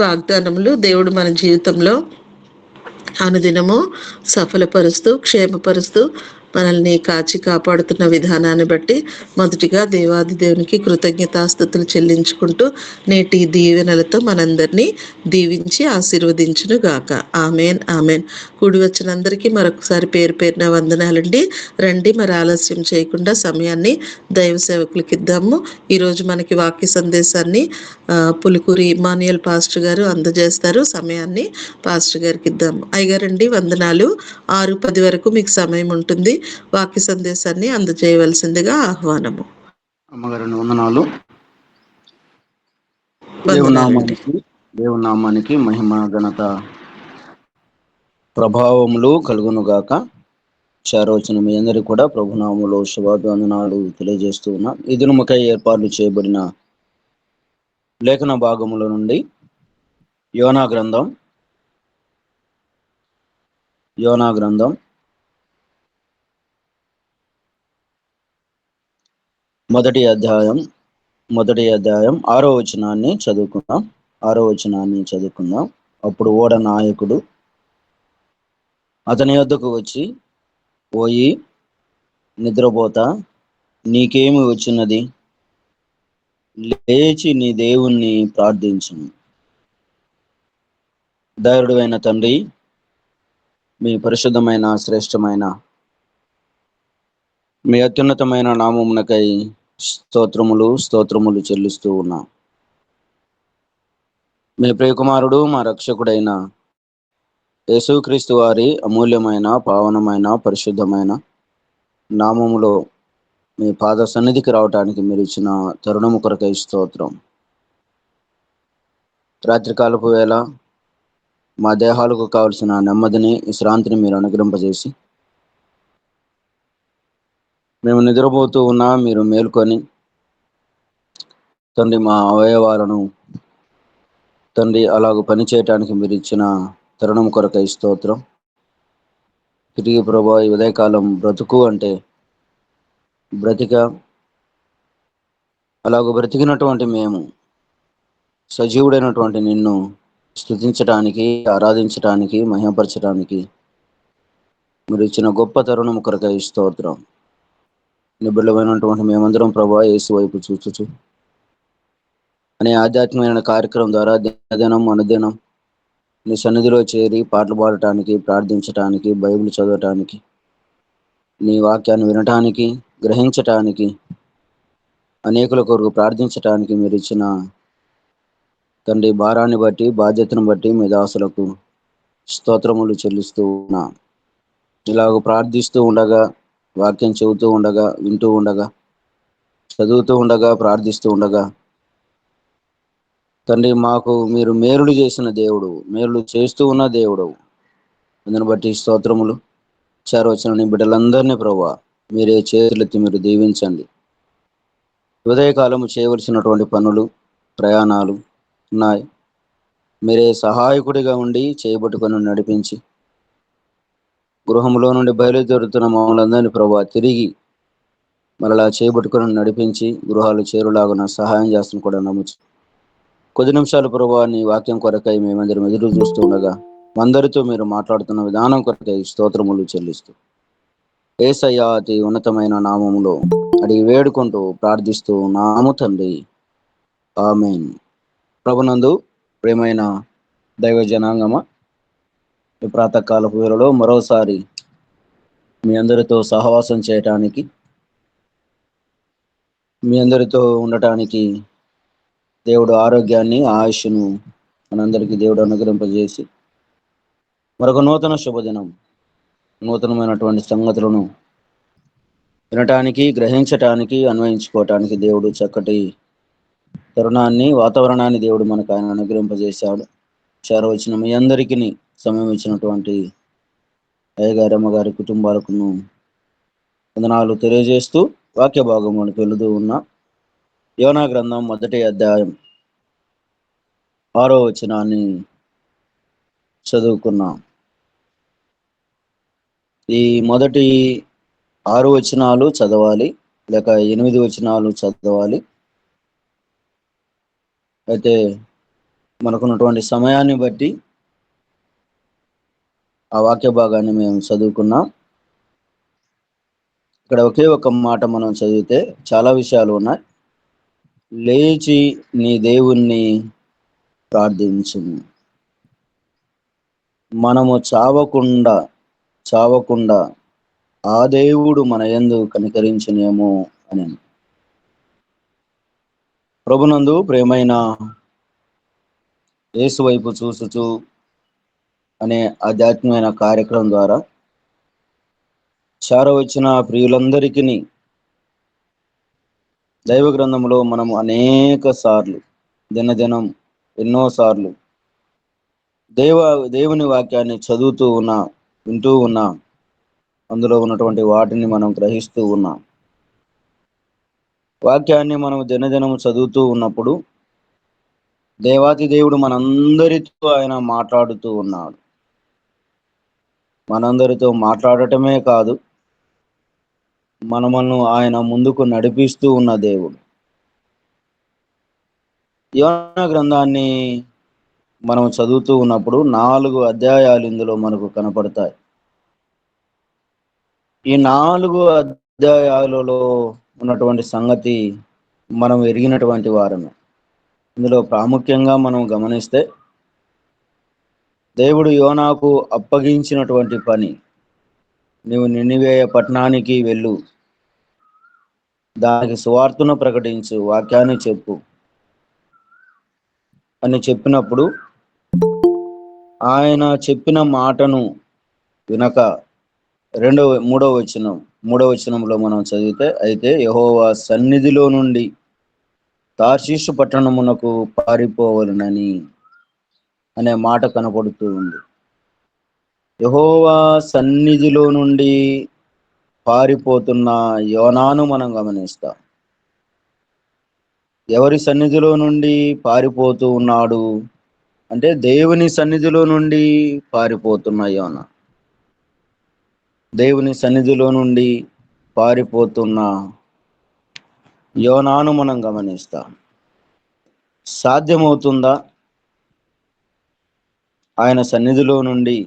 వాగ్దానములు దేవుడు మన జీవితంలో అనుదినము సఫలపరుస్తూ క్షేమపరుస్తూ మనల్ని కాచి కాపాడుతున్న విధానాన్ని బట్టి మొదటిగా దేవాది దేవునికి కృతజ్ఞతాస్తుతులు చెల్లించుకుంటూ నేటి దీవెనలతో మనందరినీ దీవించి ఆశీర్వదించును గాక. Amen amen. కూడి వచ్చినందరికీ మరొకసారి పేరు పేరున వందనాలండి. రండి, మరి ఆలస్యం చేయకుండా సమయాన్ని దైవ సేవకులకి ఇద్దాము. ఈరోజు మనకి వాక్య సందేశాన్ని పులుకూరి ఇమానియల్ పాస్టర్ గారు అందజేస్తారు. సమయాన్ని పాస్టర్ గారికి ఇద్దాము. అయ్యగారండి, వందనాలు. 6:10 వరకు మీకు సమయం ఉంటుంది. వాక్య సందేశాన్ని అందజేయవలసిందిగా ఆహ్వానము. అమ్మగారిని వందనాలు. వందనాలండి. దేవుని నామానికి మహిమ ఘనత ప్రభావములు కలుగునుగాక. చారోచన మీ అందరికీ కూడా ప్రభునామములో శుభాభివందనాలు తెలియజేస్తూ ఉన్నా. ఈ దినముకై ఏర్పాట్లు చేయబడిన లేఖన భాగముల నుండి యోనా గ్రంథం మొదటి అధ్యాయం 6వ వచనాన్ని చదువుకుందాం. అప్పుడు ఓడ నాయకుడు అతని వద్దకు వచ్చి, ఓయి నిద్రపోతా, నీకేమి వచ్చినది? లేచి నీ దేవుణ్ణి ప్రార్థించుము. దయాళుడైన తండ్రి, మీ పరిశుద్ధమైన శ్రేష్టమైన మీ అత్యున్నతమైన నామమునకై స్తోత్రములు చెల్లిస్తూ ఉన్నాం. మీ ప్రియకుమారుడు మా రక్షకుడైన యేసుక్రీస్తు వారి అమూల్యమైన పావనమైన పరిశుద్ధమైన నామములో మీ పాద సన్నిధికి రావటానికి మీరు ఇచ్చిన తరుణము కొరకై స్తోత్రం. రాత్రికాలపు వేళ మా దేహాలకు కావలసిన నెమ్మదిని, విశ్రాంతిని మీరు అనుగ్రహింపజేసి, మేము నిద్రపోతూ ఉన్నా మీరు మేల్కొని తండ్రి మా అవయవాలను తండ్రి అలాగ పనిచేయటానికి మీరు ఇచ్చిన తరుణం కొరకై స్తోత్రం. తిరిగి ప్రభా, ఈ ఉదయకాలం బ్రతుకు అంటే బ్రతికినటువంటి మేము సజీవుడైనటువంటి నిన్ను స్తుతించటానికి, ఆరాధించటానికి, మహిమపరచటానికి మీరు ఇచ్చిన గొప్ప తరుణం కొరకై స్తోత్రం. నిబిడమైనటువంటి మేమందరం ప్రభా యేసు వైపు చూచుచు అనే ఆధ్యాత్మికమైన కార్యక్రమం ద్వారా దినదినం అనుదినం నీ సన్నిధిలో చేరి పాటలు పాడటానికి, ప్రార్థించటానికి, బైబిల్ చదవటానికి, నీ వాక్యాన్ని వినటానికి, గ్రహించటానికి, అనేకుల కొరకు ప్రార్థించటానికి మీరు ఇచ్చిన తండ్రి భారాన్ని బట్టి, బాధ్యతను బట్టి మీ దాసులకు స్తోత్రములు చెల్లిస్తూ ఉన్నా. ఇలాగ ప్రార్థిస్తూ ఉండగా, వాక్యం చెబుతూ ఉండగా, వింటూ ఉండగా, చదువుతూ ఉండగా, ప్రార్థిస్తూ ఉండగా తండ్రి మాకు మీరు మేలులు చేసిన దేవుడు, మేలులు చేస్తూ ఉన్న దేవుడు. అందుని బట్టి స్తోత్రములు. చేరవచ్చిన నీ బిడ్డలందరినీ ప్రభువా మీరే చేతులెత్తి మీరు దీవించండి. ఉదయకాలము చేయవలసినటువంటి పనులు, ప్రయాణాలు ఉన్నాయి. మీరే సహాయకుడిగా ఉండి చేయబట్టుకొని నడిపించి గృహంలో నుండి బయలుదేరుతున్న మమ్మల్ని ప్రభువా తిరిగి మరలా చేయబట్టుకొని నడిపించి గృహాలు చేరులాగున సహాయం చేస్తున్న కూడా నమ్ముచు. కొద్ది నిమిషాలు ప్రభువా నీ వాక్యం కొరకై మేమందరం ఎదురు చూస్తూ ఉండగా అందరితో మీరు మాట్లాడుతున్న విధానం కొరకై స్తోత్రములు చెల్లిస్తూ యేసయ్య అతి ఉన్నతమైన నామములో అడిగి వేడుకుంటూ ప్రార్థిస్తూ నాము తండ్రి, ఆమేన్. ప్రభునందు ప్రేమైన దైవ జనాంగమ, ఈ ప్రాతకాలపు వేళలో మరోసారి మీ అందరితో సహవాసం చేయటానికి, మీ అందరితో ఉండటానికి దేవుడు ఆరోగ్యాన్ని, ఆయుష్ను మనందరికీ దేవుడు అనుగ్రహింపజేసి మరొక నూతన శుభదినం, నూతనమైనటువంటి సంగతులను వినటానికి, గ్రహించటానికి, అన్వయించుకోవటానికి దేవుడు చక్కటి తరుణాన్ని, వాతావరణాన్ని దేవుడు మనకు ఆయన అనుగ్రహింపజేశాడు. చేరవచ్చిన మీ అందరికీ సమయం ఇచ్చినటువంటి అయ్యగారి, అమ్మగారి కుటుంబాలకు వందనాలు తెలియజేస్తూ వాక్య భాగంలోకి వెళుతూ ఉన్నా. యోనా గ్రంథం మొదటి అధ్యాయం 6వ వచనాన్ని చదువుకున్నాం. ఈ మొదటి 6 వచనాలు చదవాలి, లేక 8 వచనాలు చదవాలి. అయితే మనకున్నటువంటి సమయాన్ని బట్టి ఆ వాక్య భాగాన్ని మేము చదువుకున్నాం. ఇక్కడ ఒకే ఒక మాట మనం చదివితే చాలా విషయాలు ఉన్నాయి. లేచి నీ దేవుణ్ణి ప్రార్థించు. మనము చావకుండా ఆ దేవుడు మన యందు కనికరించునేమో అని. ప్రభునందు ప్రేమైన యేసు వైపు చూసుచు అనే ఆధ్యాత్మికమైన కార్యక్రమం ద్వారా వచ్చిన ప్రియులందరికీ దైవ గ్రంథంలో మనము అనేక సార్లు దినదినం ఎన్నోసార్లు దేవుని వాక్యాన్ని చదువుతూ ఉన్నా, వింటూ ఉన్నా, అందులో ఉన్నటువంటి వాటిని మనం గ్రహిస్తూ ఉన్నాం. వాక్యాన్ని మనం దినదినం చదువుతూ ఉన్నప్పుడు దేవాతి దేవుడు మనందరితో ఆయన మాట్లాడుతూ ఉన్నాడు. మనందరితో మాట్లాడటమే కాదు, మనలను ఆయన ముందుకు నడిపిస్తూ ఉన్న దేవుడు. యోనా గ్రంథాన్ని మనం చదువుతూ ఉన్నప్పుడు 4 అధ్యాయాలు ఇందులో మనకు కనపడతాయి. ఈ 4 అధ్యాయాలలో ఉన్నటువంటి సంగతి మనం ఎరిగినటువంటి వారమే. ఇందులో ప్రాముఖ్యంగా మనం గమనిస్తే దేవుడు యోనాకు అప్పగించినటువంటి పని, నీవు నినివే పట్టణానికి వెళ్ళు, దానికి సువార్తను ప్రకటించు, వాక్యాన్ని చెప్పు అని చెప్పినప్పుడు ఆయన చెప్పిన మాటను వినక మూడవ వచనంలో మనం చదివితే, అయితే యెహోవా సన్నిధిలో నుండి తార్షీషు పట్టణమునకు పారిపోవలనని అనే మాట కనపడుతూ ఉంది. యెహోవా సన్నిధిలో నుండి పారిపోతున్న యోనాను మనం గమనిస్తాం. ఎవరి సన్నిధిలో నుండి పారిపోతూ ఉన్నాడు అంటే దేవుని సన్నిధిలో నుండి పారిపోతున్న యోనా. దేవుని సన్నిధిలో నుండి పారిపోతున్న యోనాను మనం గమనిస్తాం. సాధ్యమవుతుందా ఆయన సన్నిధిలో నుండి,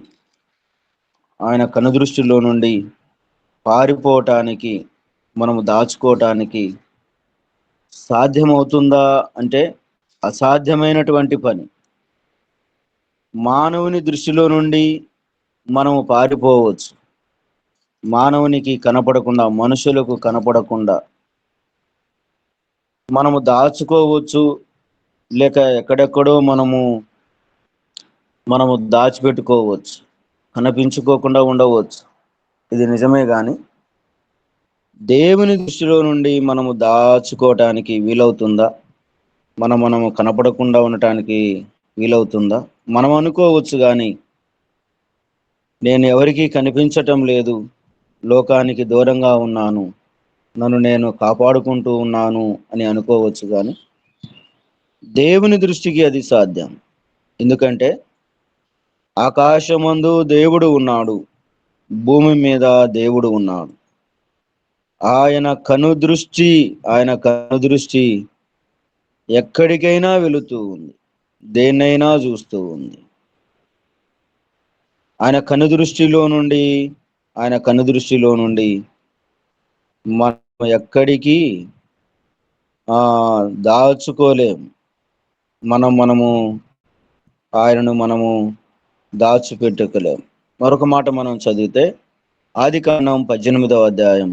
ఆయన కనుదృష్టిలో నుండి పారిపోవటానికి, మనము దాచుకోవటానికి సాధ్యమవుతుందా అంటే అసాధ్యమైనటువంటి పని. మానవుని దృష్టిలో నుండి మనము పారిపోవచ్చు, మానవునికి కనపడకుండా, మనుషులకు కనపడకుండా మనము దాచుకోవచ్చు, లేక ఎక్కడెక్కడో మనము దాచిపెట్టుకోవచ్చు, కనిపించుకోకుండా ఉండవచ్చు. ఇది నిజమే, కానీ దేవుని దృష్టిలో నుండి మనము దాచుకోవటానికి వీలవుతుందా? మనము కనపడకుండా ఉండటానికి వీలవుతుందా? మనం అనుకోవచ్చు, కానీ నేను ఎవరికీ కనిపించటం లేదు, లోకానికి దూరంగా ఉన్నాను, నన్ను నేను కాపాడుకుంటూ ఉన్నాను అని అనుకోవచ్చు, కానీ దేవుని దృష్టికి అది సాధ్యం. ఎందుకంటే ఆకాశమందు దేవుడు ఉన్నాడు, భూమి మీద దేవుడు ఉన్నాడు. ఆయన కనుదృష్టి ఎక్కడికైనా వెళుతూ ఉంది, దేన్నైనా చూస్తూ ఉంది. ఆయన కనుదృష్టిలో నుండి మనం ఎక్కడికి దాచుకోలేము. మనము ఆయనను దాచిపెట్టుకోలేము. మరొక మాట మనం చదివితే ఆదికాండం 18వ అధ్యాయం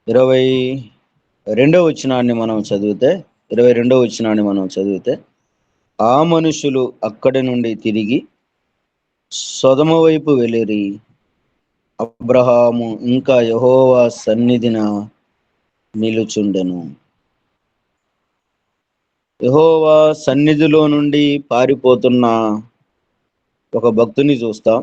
22వ వచనాన్ని మనం చదివితే ఆ మనుషులు అక్కడి నుండి తిరిగి సొదొమ వైపు వెళ్ళిరి. అబ్రహాము ఇంకా యెహోవా సన్నిధిన నిలుచుండెను. యెహోవా సన్నిధిలో నుండి పారిపోతున్న ఒక భక్తుని చూస్తాం.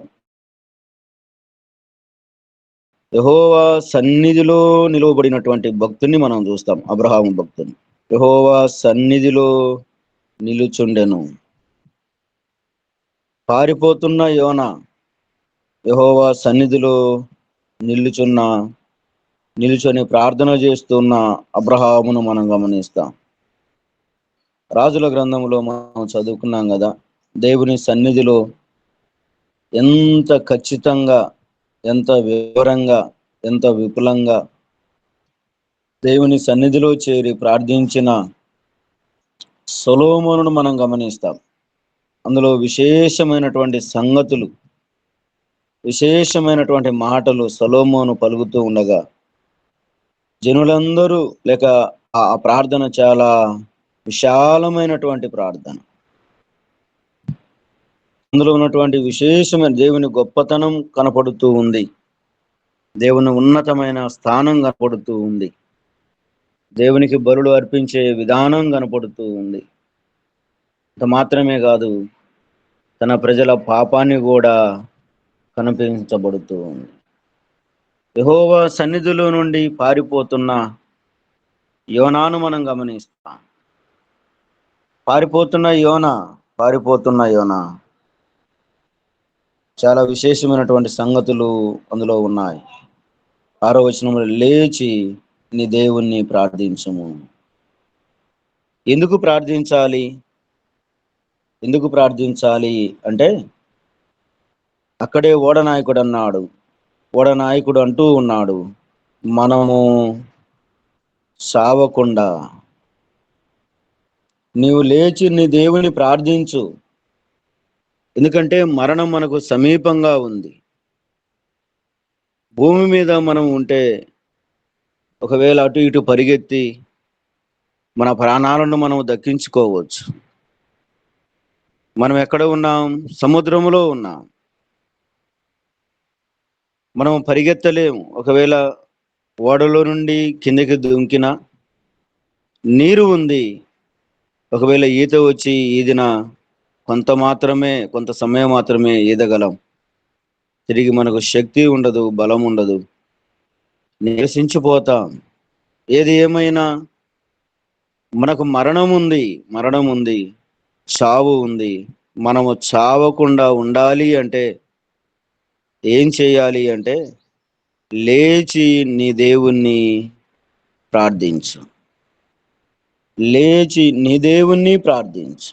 యెహోవా సన్నిధిలో నిలువబడినటువంటి భక్తుని మనం చూస్తాం, అబ్రహాము భక్తుని. యెహోవా సన్నిధిలో నిలుచుండెను. పారిపోతున్న యోనా యెహోవా సన్నిధిలో నిలుచొని ప్రార్థన చేస్తున్న అబ్రహామును మనం గమనిస్తాం. రాజుల గ్రంథంలో మనం చదువుకున్నాం కదా, దేవుని సన్నిధిలో ఎంత ఖచ్చితంగా, ఎంత వివరంగా, ఎంత విపులంగా దేవుని సన్నిధిలో చేరి ప్రార్థించిన సొలొమోనును మనం గమనిస్తాం. అందులో విశేషమైనటువంటి సంగతులు, విశేషమైనటువంటి మాటలు సొలొమోను పలుకుతూ ఉండగా జనులందరూ లేక ఆ ప్రార్థన చాలా విశాలమైనటువంటి ప్రార్థన. అందులో ఉన్నటువంటి విశేషమైన దేవుని గొప్పతనం కనపడుతూ ఉంది, దేవుని ఉన్నతమైన స్థానం కనపడుతూ ఉంది, దేవునికి బలులు అర్పించే విధానం కనపడుతూ ఉంది. అంత మాత్రమే కాదు, తన ప్రజల పాపాన్ని కూడా కనిపించబడుతూ ఉంది. యెహోవా సన్నిధిలో నుండి పారిపోతున్న యోనాను మనం గమనిస్తాం. పారిపోతున్న యోనా చాలా విశేషమైనటువంటి సంగతులు అందులో ఉన్నాయి. 6వ వచనంలో, లేచి నీ దేవుణ్ణి ప్రార్థించుము. ఎందుకు ప్రార్థించాలి అంటే, అక్కడే ఓడనాయకుడు అంటూ ఉన్నాడు, మనము సావకుండా నీవు లేచి నీ దేవుని ప్రార్థించు. ఎందుకంటే మరణం మనకు సమీపంగా ఉంది. భూమి మీద మనం ఉంటే ఒకవేళ అటు ఇటు పరిగెత్తి మన ప్రాణాలను మనం దక్కించుకోవచ్చు. మనం ఎక్కడ ఉన్నాం? సముద్రములో ఉన్నాం. మనం పరిగెత్తలేము. ఒకవేళ ఓడలో నుండి కిందకి దుంకిన నీరు ఉంది, ఒకవేళ ఈత వచ్చి ఈదిన కొంత సమయం మాత్రమే ఈదగలం. తిరిగి మనకు శక్తి ఉండదు, బలం ఉండదు, నిరసించిపోతాం. ఏది ఏమైనా మనకు మరణం ఉంది, చావు ఉంది. మనము చావకుండా ఉండాలి అంటే ఏం చేయాలి అంటే, లేచి నీ దేవుణ్ణి ప్రార్థించు.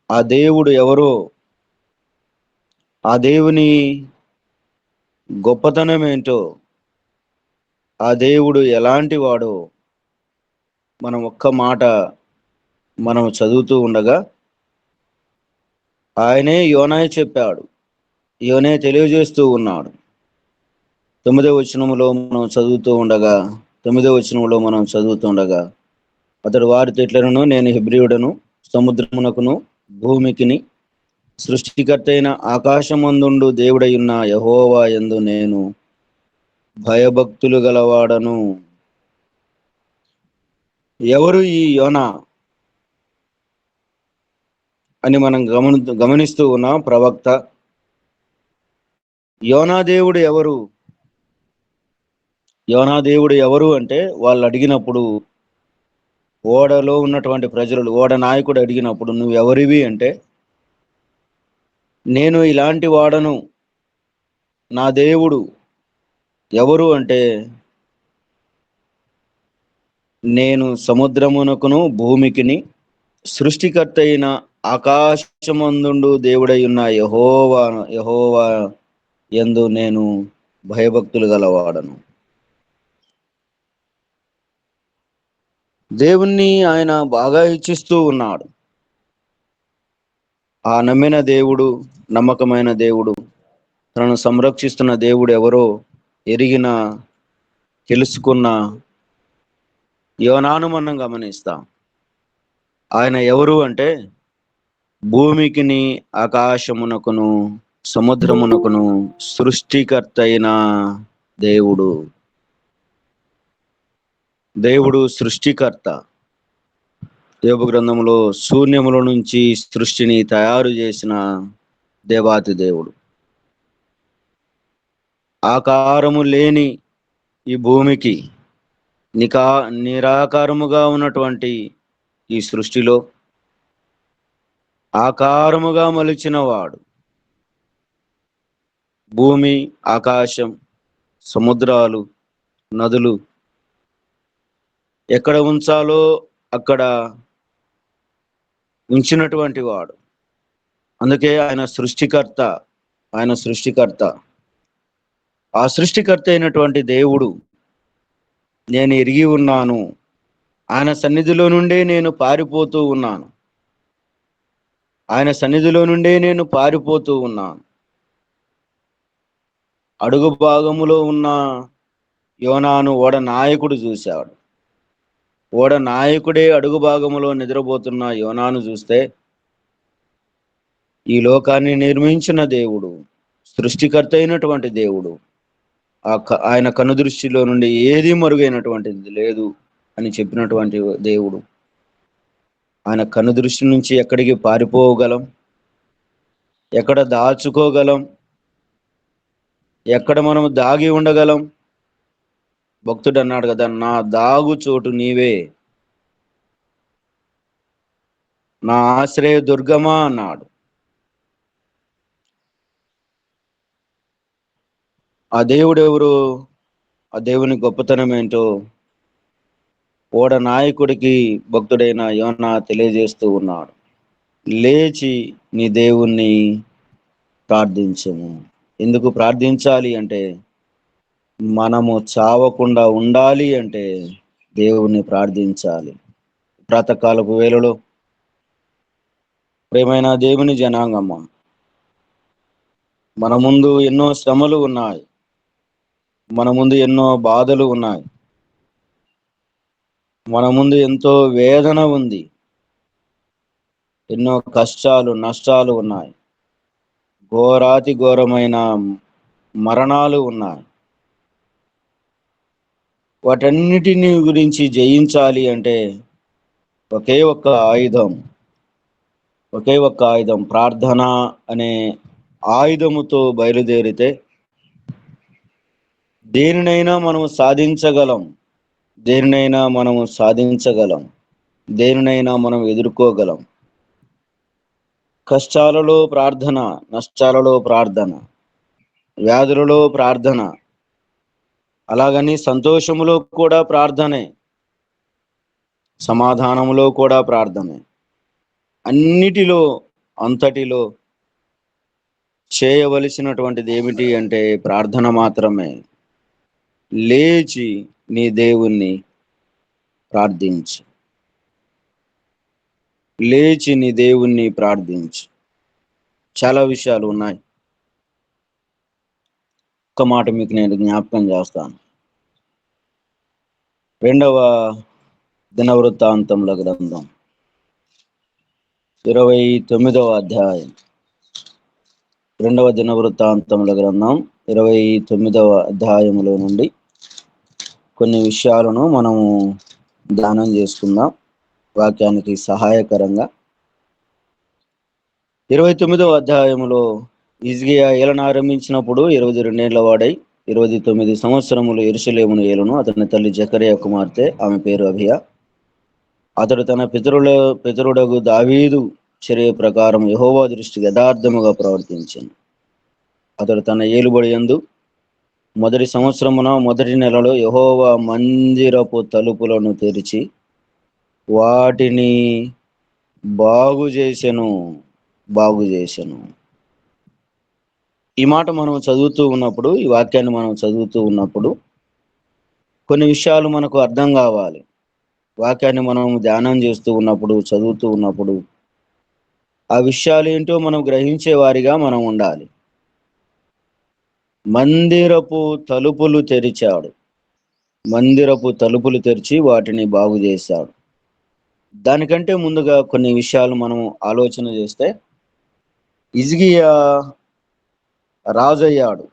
ఆ దేవుడు ఎవరో, ఆ దేవుని గొప్పతనం ఏంటో, ఆ దేవుడు ఎలాంటి వాడో మనం ఒక్క మాట మనం చదువుతూ ఉండగా ఆయనే యోనాయ చెప్పాడు, యోనే తెలియజేస్తూ ఉన్నాడు. 9వ వచనంలో మనం చదువుతూ ఉండగా అతడు వారితో ఇట్లనెను, నేను హెబ్రీయుడను, సముద్రమునకును భూమికిని సృష్టికర్త అయిన ఆకాశమందుండు దేవుడయున్న యెహోవా యందు నేను భయభక్తులు గలవాడను. ఎవరు ఈ యోనా అని మనం గమనిస్తూ ఉన్నాం. ప్రవక్త. యోనా దేవుడు ఎవరు అంటే, వాళ్ళు అడిగినప్పుడు, ఓడలో ఉన్నటువంటి ప్రజలు, ఓడ నాయకుడు అడిగినప్పుడు, నువ్వు ఎవరివి అంటే, నేను ఇలాంటి వాడను. నా దేవుడు ఎవరు అంటే, నేను సముద్రమునకును భూమికిని సృష్టికర్త అయిన ఆకాశమందుండు దేవుడయున్న యెహోవా యందు నేను భయభక్తులు గలవాడను. దేవుణ్ణి ఆయన బాగా ఇచ్చిస్తూ ఉన్నాడు. ఆ నమ్మిన దేవుడు, నమ్మకమైన దేవుడు, తనను సంరక్షిస్తున్న దేవుడు ఎవరో తెలుసుకున్న యోనాను మనం గమనిస్తాం. ఆయన ఎవరు అంటే, భూమికిని ఆకాశమునకును సముద్రమునకును సృష్టికర్త అయిన దేవుడు సృష్టికర్త. యోబు గ్రంథంలో శూన్యముల నుంచి సృష్టిని తయారు చేసిన దేవాతి దేవుడు. ఆకారము లేని ఈ భూమికి, నిరాకారముగా ఉన్నటువంటి ఈ సృష్టిలో ఆకారముగా మలిచిన వాడు. భూమి, ఆకాశం, సముద్రాలు నదులు ఎక్కడ ఉంచాలో అక్కడ ఉంచినటువంటి వాడు. అందుకే ఆయన సృష్టికర్త. ఆ సృష్టికర్త అయినటువంటి దేవుడు, నేను ఎరిగి ఉన్నాను, ఆయన సన్నిధిలో నుండే నేను పారిపోతూ ఉన్నాను, అడుగు భాగములో ఉన్న యోనాను ఓడ నాయకుడు చూశాడు. ఓడ నాయకుడే అడుగు భాగములో నిద్రపోతున్న యోనాను చూస్తే, ఈ లోకాన్ని నిర్మించిన దేవుడు, సృష్టికర్త అయినటువంటి దేవుడు, ఆయన కనుదృష్టిలో నుండి ఏది మరుగైనటువంటిది లేదు అని చెప్పినటువంటి దేవుడు, ఆయన కనుదృష్టి నుంచి ఎక్కడికి పారిపోగలం, ఎక్కడ దాచుకోగలం, ఎక్కడ మనం దాగి ఉండగలం? భక్తుడు అన్నాడు కదా, నా దాగు చోటు నీవే, నా ఆశ్రయ దుర్గమా అన్నాడు. ఆ దేవుడు ఎవరు? ఆ దేవుని గొప్పతనం ఏంటో ఓడ నాయకుడికి భక్తుడైన యోనా తెలియజేస్తూ ఉన్నాడు. లేచి నీ దేవుణ్ణి ప్రార్థించము. ఎందుకు ప్రార్థించాలి అంటే, మనము చావకుండా ఉండాలి అంటే దేవుణ్ణి ప్రార్థించాలి. ప్రాతకాలపు వేళలో ప్రేమైన దేవుని జనాంగమ్మ, మన ముందు ఎన్నో శ్రమలు ఉన్నాయి, మన ముందు ఎన్నో బాధలు ఉన్నాయి, మన ముందు ఎంతో వేదన ఉంది, ఎన్నో కష్టాలు నష్టాలు ఉన్నాయి, ఘోరాతి ఘోరమైన మరణాలు ఉన్నాయి. వాటన్నిటిని గురించి జయించాలి అంటే ఒకే ఒక్క ఆయుధం, ప్రార్థన అనే ఆయుధముతో బయలుదేరితే దేనినైనా మనము సాధించగలం, దేనినైనా మనం ఎదుర్కోగలం. కష్టాలలో ప్రార్థన, నష్టాలలో ప్రార్థన, వ్యాధులలో ప్రార్థన, అలాగని సంతోషములో కూడా ప్రార్థనే, సమాధానములో కూడా ప్రార్థనే. అన్నిటిలో అంతటిలో చేయవలసినటువంటిది ఏమిటి అంటే ప్రార్థన మాత్రమే. లేచి నీ దేవుణ్ణి ప్రార్థించు. చాలా విషయాలు ఉన్నాయి. ఒక మాట మీకు నేను జ్ఞాపకం చేస్తాను. 2వ దినవృత్తాంతముల గ్రంథం 29వ అధ్యాయం. 2వ దినవృత్తాంతముల గ్రంథం 29వ అధ్యాయములో నుండి కొన్ని విషయాలను మనము ధ్యానం చేసుకుందాం, వాక్యానికి సహాయకరంగా. 29వ అధ్యాయములో హిజ్కియా ఏలన ఆరంభించినప్పుడు 22 ఏళ్ల వాడై 29 సంవత్సరములు యెరూషలేమును ఏలును. అతని తల్లి జకరియా కుమార్తె, ఆమె పేరు అబియా. అతడు తన పితరుడగు దావీదు చర్య ప్రకారం యెహోవా దృష్టికి యథార్థముగా ప్రవర్తించాను. అతడు తన ఏలుబడి యందు మొదటి సంవత్సరమున మొదటి నెలలో యెహోవా మందిరపు తలుపులను తెరిచి వాటిని బాగు చేసెను. ఈ మాట మనం చదువుతూ ఉన్నప్పుడు, ఈ వాక్యాన్ని మనం చదువుతూ ఉన్నప్పుడు కొన్ని విషయాలు మనకు అర్థం కావాలి. వాక్యాన్ని మనం ధ్యానం చేస్తూ ఉన్నప్పుడు, చదువుతూ ఉన్నప్పుడు ఆ విషయాలు ఏంటో మనం గ్రహించే వారిగా మనం ఉండాలి. మందిరపు తలుపులు తెరిచి వాటిని బాగు చేశాడు. దానికంటే ముందుగా కొన్ని విషయాలు మనం ఆలోచన చేస్తే, హిజ్కియా రాజయ్యాడు.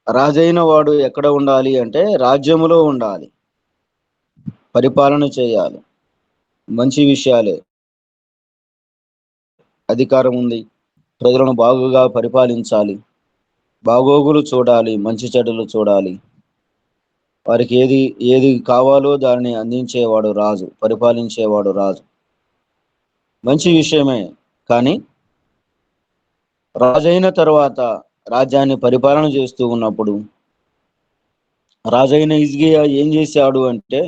రాజైన వాడు ఎక్కడ ఉండాలి అంటే రాజ్యములో ఉండాలి, పరిపాలన చేయాలి, మంచి విషయాలే, అధికారం ఉంది, ప్రజలను బాగుగా పరిపాలించాలి, బాగోగులు చూడాలి, మంచి చెడులు చూడాలి, వారికి ఏది కావాలో దానిని అందించేవాడు రాజు, పరిపాలించేవాడు రాజు. మంచి విషయమే. కానీ రాజైన తర్వాత రాజ్యాన్ని పరిపాలన చేస్తూ ఉన్నప్పుడు రాజైన హిజ్కియా ఏం చేశాడు అంటే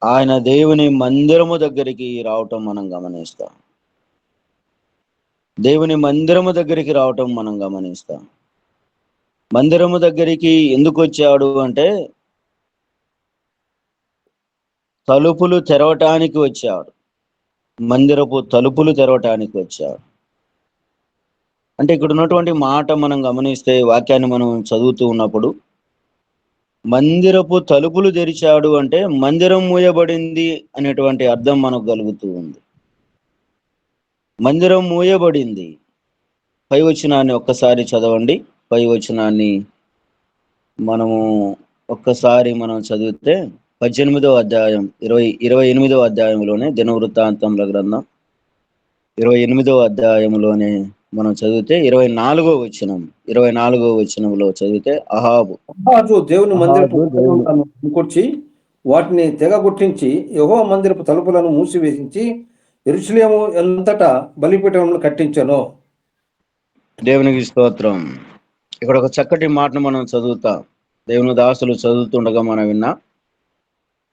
ఆయన దేవుని మందిరము దగ్గరికి రావటం మనం గమనిస్తాం. దేవుని మందిరము దగ్గరికి రావటం మనం గమనిస్తాం. మందిరము దగ్గరికి ఎందుకు వచ్చాడు అంటే తలుపులు తెరవటానికి వచ్చాడు. మందిరపు తలుపులు తెరవటానికి వచ్చాడు. అంటే ఇక్కడ ఉన్నటువంటి మాట మనం గమనిస్తే, వాక్యాన్ని మనం చదువుతూ ఉన్నప్పుడు మందిరపు తలుపులు తెరిచాడు అంటే మందిరం మూయబడింది అనేటువంటి అర్థం మనకు కలుగుతూ ఉంది. మందిరం మూయబడింది. పై వచనాన్ని ఒక్కసారి చదవండి. పై వచనాన్ని మనము ఒక్కసారి మనం చదివితే 18వ అధ్యాయం 28వ అధ్యాయంలోనే దినవృత్తాంతముల గ్రంథం 28వ అధ్యాయంలోనే మనం చదివితే 24వ వచనంలో చదివితే అహాజు దేవుని మందిరపు తలుపులను సమకూర్చి వాటిని తెగగొట్టించి యెహోవా మందిరపు తలుపులను మూసివేసించి యెరూషలేము అంతటా బలిపీఠములను కట్టించెను. దేవునికి స్తోత్రం. ఇక్కడ ఒక చక్కటి మాటను మనం చదువుతాం. దేవుని దాసులు చదువుతుండగా మనం విన్నా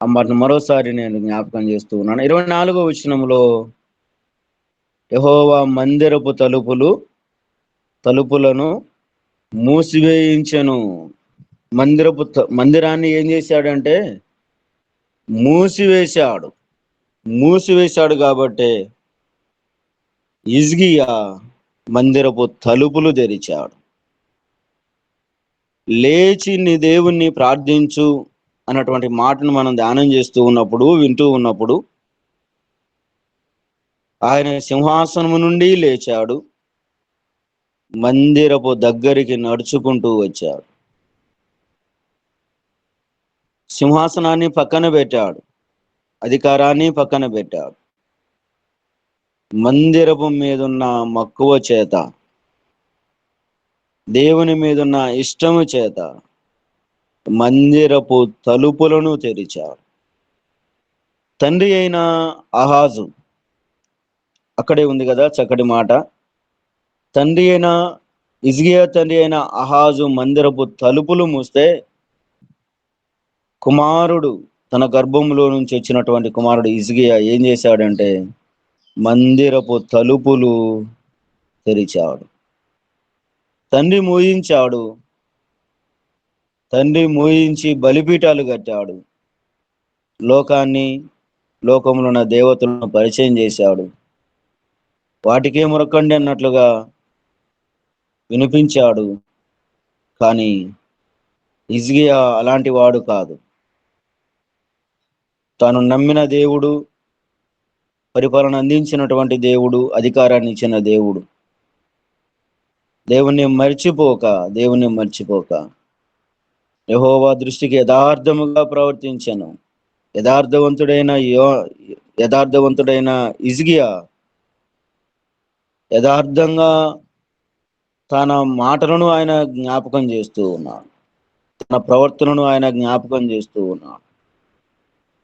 ఆ మాటను మరోసారి నేను జ్ఞాపకం చేస్తూ ఉన్నాను. 24వ వచనంలో యెహోవా మందిరపు తలుపులను మూసివేయించెను. మందిరాన్ని ఏం చేశాడంటే మూసివేశాడు కాబట్టి హిజ్కియా మందిరపు తలుపులు తెరిచాడు. లేచి నీ దేవుణ్ణి ప్రార్థించు అన్నటువంటి మాటను మనం ధ్యానం చేస్తూ ఉన్నప్పుడు, వింటూ ఉన్నప్పుడు ఆయన సింహాసనము నుండి లేచాడు, మందిరపు దగ్గరికి నడుచుకుంటూ వచ్చాడు. సింహాసనాన్ని పక్కన పెట్టాడు, అధికారాన్ని పక్కన పెట్టాడు. మందిరపు మీదున్న మక్కువ చేత, దేవుని మీదున్న ఇష్టము చేత మందిరపు తలుపులను తెరిచాడు. తండ్రి అయిన అహాజు, అక్కడే ఉంది కదా చక్కటి మాట. హిజ్కియా తండ్రి అయిన అహాజు మందిరపు తలుపులు మూస్తే కుమారుడు, తన గర్భంలో నుంచి వచ్చినటువంటి కుమారుడు హిజ్కియా ఏం చేశాడంటే మందిరపు తలుపులు తెరిచాడు. తండ్రి మోయించి బలిపీఠాలు కట్టాడు. లోకంలో ఉన్న దేవతలను పరిచయం చేశాడు. వాటికే మొరకండి అన్నట్లుగా వినిపించాడు. కానీ హిజ్కియా అలాంటి వాడు కాదు. తాను నమ్మిన దేవుడు, పరిపాలన అందించినటువంటి దేవుడు, అధికారాన్ని ఇచ్చిన దేవుడు, దేవుణ్ణి మర్చిపోక యెహోవా దృష్టికి యథార్థముగా ప్రవర్తించెను. యథార్థవంతుడైన హిజ్కియా యథార్థంగా తన మాటలను ఆయన జ్ఞాపకం చేస్తూ ఉన్నాడు, తన ప్రవర్తనను ఆయన జ్ఞాపకం చేస్తూ ఉన్నాడు.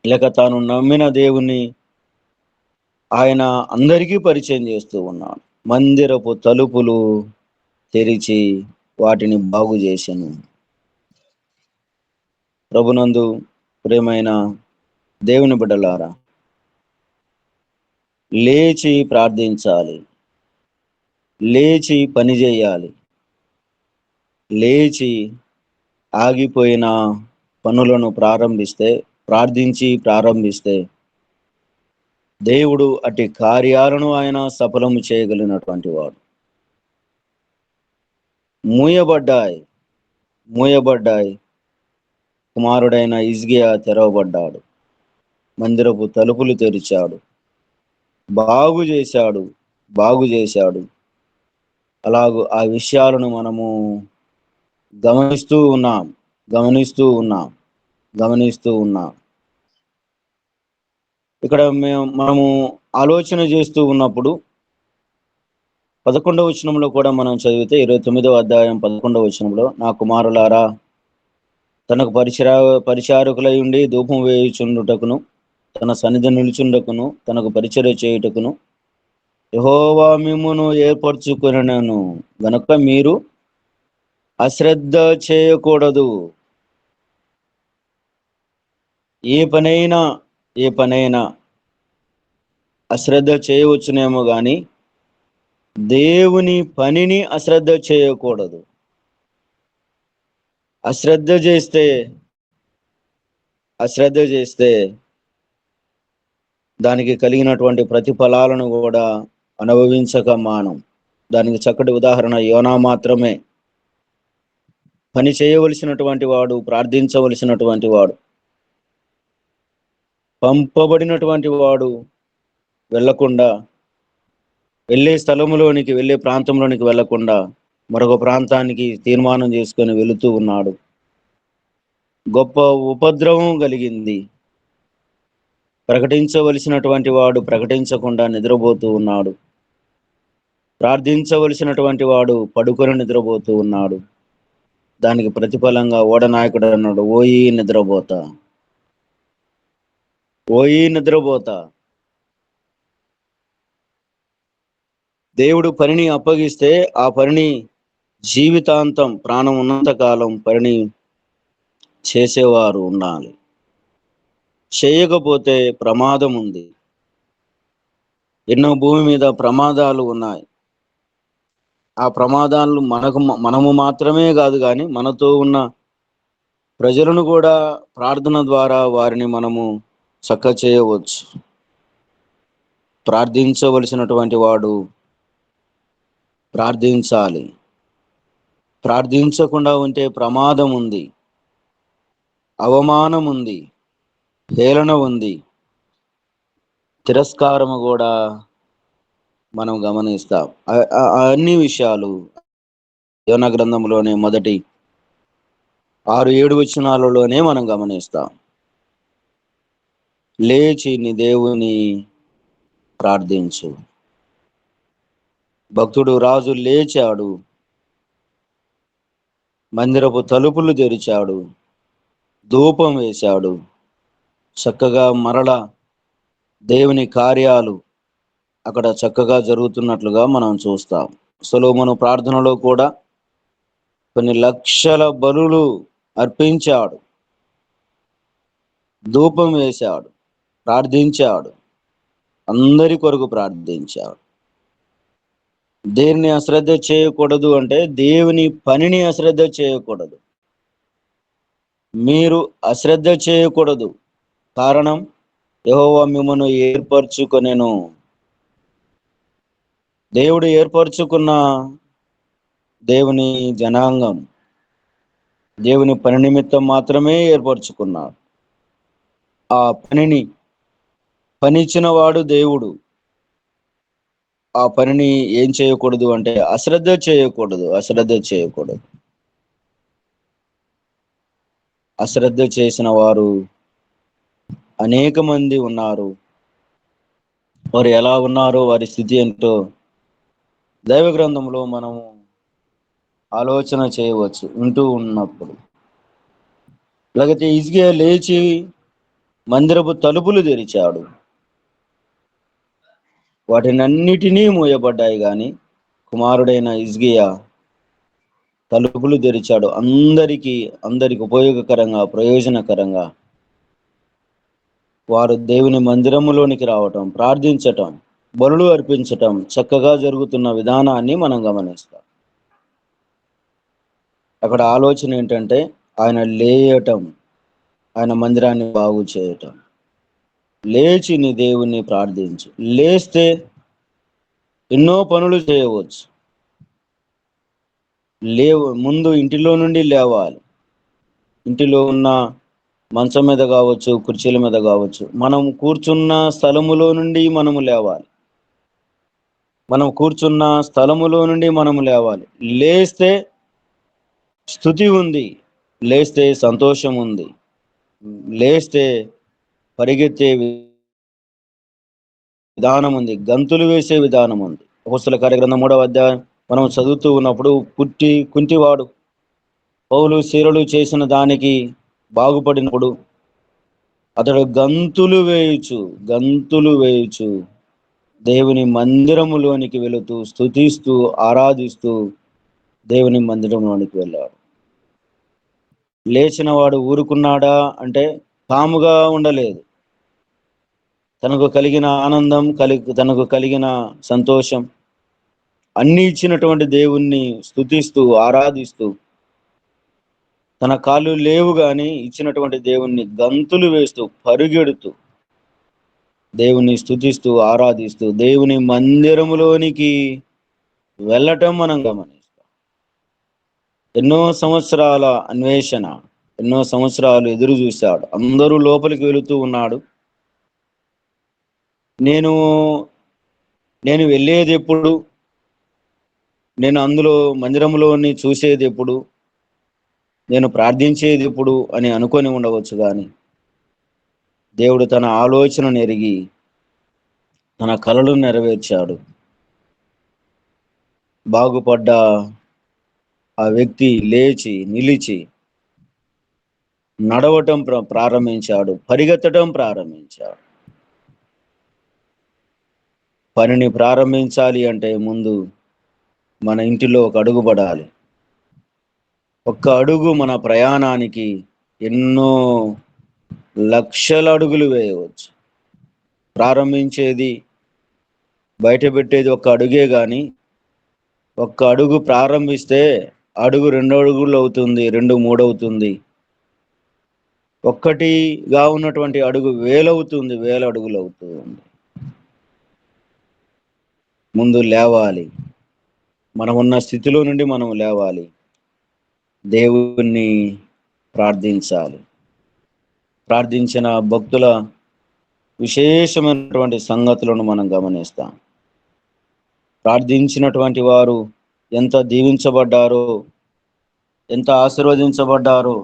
లేక తాను నమ్మిన దేవుణ్ణి ఆయన అందరికీ పరిచయం చేస్తూ ఉన్నాడు. మందిరపు తలుపులు తెరిచి వాటిని బాగు చేసెను. ప్రభునందు ప్రియమైన దేవుని బిడ్డలారా, లేచి ప్రార్థించాలి, లేచి పని చేయాలి, లేచి ఆగిపోయిన పనులను ప్రారంభిస్తే దేవుడు అట్టి కార్యాలను ఆయన సఫలము చేయగలిగినటువంటి వాడు. మూయబడ్డాయి. కుమారుడైన హిజ్కియా తెరవబడ్డాడు, మందిరపు తలుపులు తెరిచాడు, బాగు చేశాడు. అలాగూ ఆ విషయాలను మనము గమనిస్తూ ఉన్నాం. ఇక్కడ మనము ఆలోచన చేస్తూ ఉన్నప్పుడు 11వ వచనంలో కూడా మనం చదివితే 29వ అధ్యాయం 11వ వచనంలో, నా కుమారులారా, తనకు పరిచారకులై ఉండి ధూపం వేయుచుండుటకును, తన సన్నిధి నిలుచుండకును, తనకు పరిచర్య చేయుటకును యెహోవా మిమ్మును ఏర్పరచుకొనెను గనుక మీరు అశ్రద్ధ చేయకూడదు. ఏ పనైనా అశ్రద్ధ చేయవచ్చునేమో కానీ దేవుని పనిని అశ్రద్ధ చేయకూడదు. అశ్రద్ధ చేస్తే దానికి కలిగినటువంటి ప్రతిఫలాలను కూడా అనుభవించక మానం. దానికి చక్కటి ఉదాహరణ యోనా మాత్రమే. పని చేయవలసినటువంటి వాడు, ప్రార్థించవలసినటువంటి వాడు, పంపబడినటువంటి వాడు వెళ్ళకుండా, వెళ్ళే స్థలములోనికి, వెళ్ళే ప్రాంతంలోనికి వెళ్ళకుండా మరొక ప్రాంతానికి తీర్మానం చేసుకొని వెళుతూ ఉన్నాడు. గొప్ప ఉపద్రవం కలిగింది. ప్రకటించవలసినటువంటి వాడు ప్రకటించకుండా నిద్రపోతూ ఉన్నాడు. ప్రార్థించవలసినటువంటి వాడు పడుకొని నిద్రపోతూ ఉన్నాడు. దానికి ప్రతిఫలంగా ఓడనాయకుడు అన్నాడు, ఓయి నిద్రపోతా. దేవుడు పనిని అప్పగిస్తే ఆ పనిని జీవితాంతం, ప్రాణం ఉన్నంత కాలం పనిని చేసేవారు ఉండాలి. చేయకపోతే ప్రమాదం ఉంది. ఎన్నో భూమి మీద ప్రమాదాలు ఉన్నాయి. ఆ ప్రమాదాలు మనము మాత్రమే కాదు కానీ మనతో ఉన్న ప్రజలను కూడా ప్రార్థన ద్వారా వారిని మనము చక్క చేయవచ్చు. ప్రార్థించవలసినటువంటి వాడు ప్రార్థించాలి. ప్రార్థించకుండా ఉంటే ప్రమాదం ఉంది, అవమానం ఉంది, హేళన ఉంది, తిరస్కారము కూడా మనం గమనిస్తాం. అన్ని విషయాలు యోనా గ్రంథంలోనే మొదటి 6-7 వచనాలలోనే మనం గమనిస్తాం. లేచి నీ దేవుని ప్రార్థించు. భక్తుడు రాజు లేచాడు, మందిరపు తలుపులు తెరిచాడు, ధూపం వేశాడు. చక్కగా మరల దేవుని కార్యాలు అక్కడ చక్కగా జరుగుతున్నట్లుగా మనం చూస్తాం. సొలొమోను ప్రార్థనలో కూడా కొన్ని లక్షల బలులు అర్పించాడు, ధూపం వేశాడు, ప్రార్థించాడు, అందరి కొరకు ప్రార్థించాడు. దేన్ని అశ్రద్ధ చేయకూడదు అంటే దేవుని పనిని అశ్రద్ధ చేయకూడదు. మీరు అశ్రద్ధ చేయకూడదు. కారణం, యెహోవా మిమ్మును ఏర్పరచుకొనెను. దేవుడు ఏర్పరచుకున్న దేవుని జనాంగం దేవుని పని నిమిత్తం మాత్రమే ఏర్పరచుకున్నాడు. ఆ పనిచ్చిన వాడు దేవుడు. ఆ పనిని ఏం చేయకూడదు అంటే అశ్రద్ధ చేయకూడదు. అశ్రద్ధ చేసిన వారు అనేక మంది ఉన్నారు. వారు ఎలా ఉన్నారో, వారి స్థితి ఏంటో దైవ గ్రంథంలో మనము ఆలోచన చేయవచ్చు ఉంటూ ఉన్నప్పుడు. లేకపోతే హిజ్కియా లేచి మందిరపు తలుపులు తెరిచాడు. వాటినన్నిటినీ మూయబడ్డాయి, కానీ కుమారుడైన హిజ్కియా తలుపులు తెరిచాడు. అందరికి ఉపయోగకరంగా, ప్రయోజనకరంగా వారు దేవుని మందిరములోనికి రావటం, ప్రార్థించటం, బలులు అర్పించటం చక్కగా జరుగుతున్న విధానాన్ని మనం గమనిస్తాం. అక్కడ ఆలోచన ఏంటంటే ఆయన లేయటం, ఆయన మందిరాన్ని బాగు చేయటం. లేచి నీ దేవుణ్ణి ప్రార్థించు. లేస్తే ఎన్నో పనులు చేయవచ్చు. ముందు ఇంటిలో నుండి లేవాలి. ఇంటిలో ఉన్న మంచం మీద కావచ్చు, కుర్చీల మీద కావచ్చు, మనం కూర్చున్న స్థలములో నుండి మనము లేవాలి. లేస్తే స్తుతి ఉంది, లేస్తే సంతోషం ఉంది, లేస్తే పరిగెత్తే విధానం ఉంది, గంతులు వేసే విధానం ఉంది. అపోస్తలుల కార్యగ్రంథం 3వ అధ్యాయం మనం చదువుతూ ఉన్నప్పుడు కుంటివాడు పౌలు శీలలు చేసిన దానికి బాగుపడినప్పుడు అతడు గంతులు వేయుచు దేవుని మందిరములోనికి వెళుతూ స్తుతిస్తూ ఆరాధిస్తూ దేవుని మందిరంలోనికి వెళ్ళాడు. లేచిన వాడు ఊరుకున్నాడా అంటే కాముగా ఉండలేదు. తనకు కలిగిన ఆనందం, తనకు కలిగిన సంతోషం అన్ని ఇచ్చినటువంటి దేవుణ్ణి స్తుతిస్తూ ఆరాధిస్తూ, తన కాళ్ళు లేవు గాని ఇచ్చినటువంటి దేవుణ్ణి గంతులు వేస్తూ పరుగెడుతూ దేవుని స్తుతిస్తూ ఆరాధిస్తూ దేవుని మందిరములోనికి వెళ్ళటం మనం గమనిస్తాం. ఎన్నో సంవత్సరాల అన్వేషణ, ఎన్నో సంవత్సరాలు ఎదురు చూశాడు. అందరూ లోపలికి వెళుతూ ఉన్నాడు. నేను వెళ్ళేది ఎప్పుడు, నేను అందులో మందిరంలోని చూసేది ఎప్పుడు, నేను ప్రార్థించేది ఎప్పుడు అని అనుకొని ఉండవచ్చు. కానీ దేవుడు తన ఆలోచనను ఎరిగి తన కలలు నెరవేర్చాడు. బాగుపడ్డ ఆ వ్యక్తి లేచి నిలిచి నడవటం ప్రారంభించాడు, పరిగెత్తడం ప్రారంభించాడు. పనిని ప్రారంభించాలి అంటే ముందు మన ఇంటిలో ఒక అడుగు పడాలి. ఒక్క అడుగు మన ప్రయాణానికి ఎన్నో లక్షల అడుగులు వేయవచ్చు. ప్రారంభించేది, బయట పెట్టేది ఒక్క అడుగే కానీ ఒక్క అడుగు ప్రారంభిస్తే అడుగు 2 అడుగులు అవుతుంది, 2 3 అవుతుంది. ఒక్కటిగా ఉన్నటువంటి అడుగు 1000 అవుతుంది, 1000 అడుగులు అవుతుంది. ముందు లేవాలి. మనం ఉన్న స్థితిలో నుండి మనం లేవాలి. దేవుణ్ణి ప్రార్థించాలి. ప్రార్థించిన భక్తుల విశేషమైనటువంటి సంగతులను మనం గమనిస్తాం. ప్రార్థించినటువంటి వారు ఎంత దీవించబడ్డారో, ఎంత ఆశీర్వదించబడ్డారో,